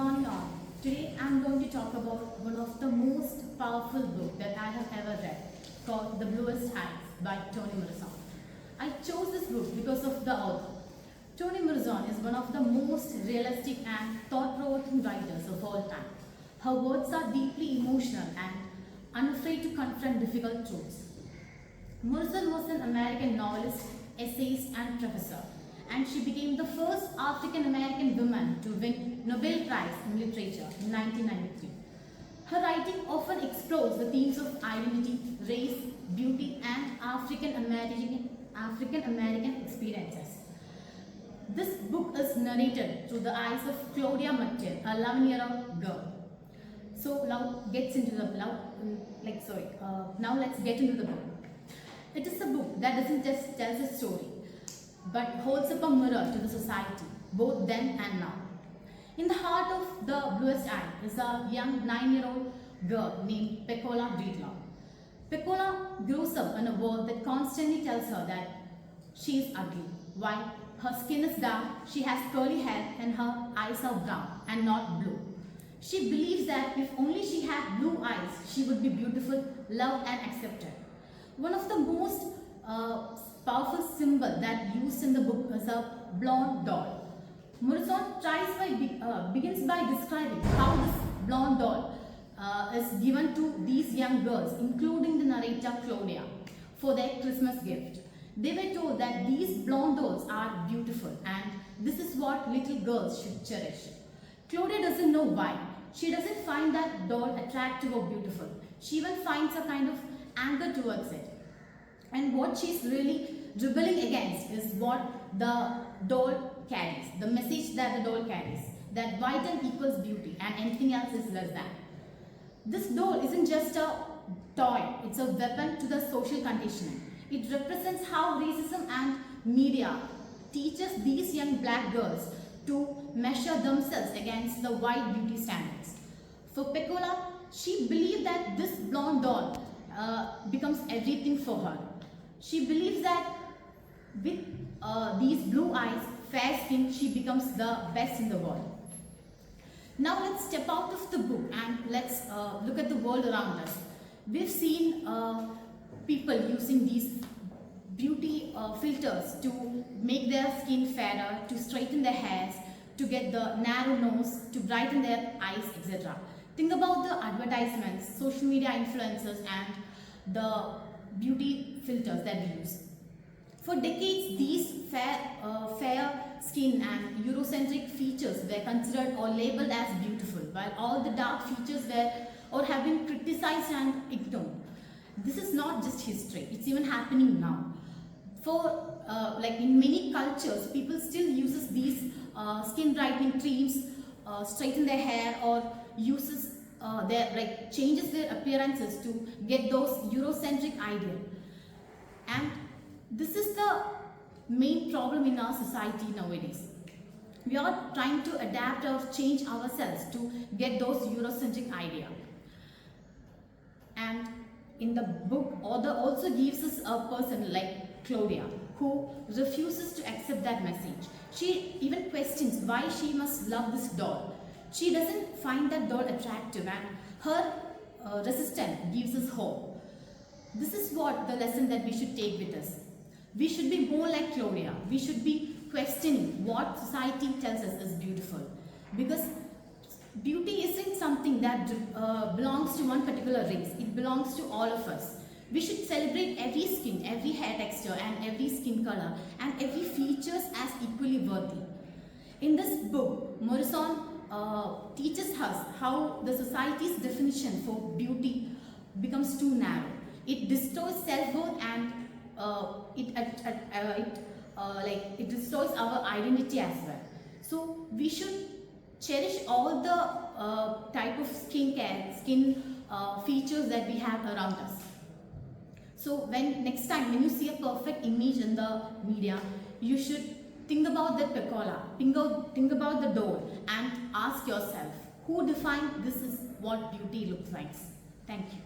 morning all. Today I am going to talk about one of the most powerful books that I have ever read, called The Bluest Eyes by Toni Morrison. I chose this book because of the author. Toni Morrison is one of the most realistic and thought-provoking writers of all time. Her words are deeply emotional and unafraid to confront difficult truths. Morrison was an American novelist, essayist and professor, and she became the first African-American woman to win Nobel Prize in Literature in 1993. Her writing often explores the themes of identity, race, beauty and African-American experiences. This book is narrated through the eyes of Claudia Mathieu, a 11-year-old girl. So now let's get into the book. It is a book that doesn't just tell a story, but holds up a mirror to the society, both then and now. In the heart of The Bluest Eye is a young 9-year-old girl named Pecola Breedlove. Pecola grows up in a world that constantly tells her that she is ugly. While her skin is dark, she has curly hair and her eyes are brown and not blue. She believes that if only she had blue eyes, she would be beautiful, loved and accepted. One of the most powerful symbols that used in the book is a blonde doll. Morrison begins by describing how this blonde doll is given to these young girls, including the narrator Claudia, for their Christmas gift. They were told that these blonde dolls are beautiful and this is what little girls should cherish. Claudia doesn't know why. She doesn't find that doll attractive or beautiful. She even finds a kind of anger towards it. And what she's really rebelling against is what the doll carries, the message that the doll carries, that white and equals beauty and anything else is less than. This doll isn't just a toy, it's a weapon to the social conditioning. It represents how racism and media teaches these young black girls to measure themselves against the white beauty standards. For Pecola, she believed that this blonde doll becomes everything for her. She believes that with these blue eyes, fair skin, she becomes the best in the world. Now let's step out of the book and let's look at the world around us. We've seen people using these beauty filters to make their skin fairer, to straighten their hairs, to get the narrow nose, to brighten their eyes, etc. Think about the advertisements, social media influencers and the beauty filters that we use. For decades, these fair skin and Eurocentric features were considered or labeled as beautiful, while all the dark features were or have been criticized and ignored. This is not just history, it's even happening now. For in many cultures, people still uses these skin brightening creams, straighten their hair or uses changes their appearances to get those Eurocentric ideal. And this is the main problem in our society nowadays. We are trying to adapt or change ourselves to get those Eurocentric idea. And in the book, author also gives us a person like Claudia who refuses to accept that message. She even questions why she must love this doll. She doesn't find that doll attractive and her resistance gives us hope. This is what the lesson that we should take with us. We should be more like Claudia. We should be questioning what society tells us is beautiful. Because beauty isn't something that belongs to one particular race. It belongs to all of us. We should celebrate every skin, every hair texture and every skin color and every features as equally worthy. In this book, Morrison teaches us how the society's definition for beauty becomes too narrow. It destroys self-worth and it destroys our identity as well. So we should cherish all the type of skin features that we have around us. So next time when you see a perfect image in the media, you should think about the Pecola, think about the doll and ask yourself, who defined this is what beauty looks like? Thank you.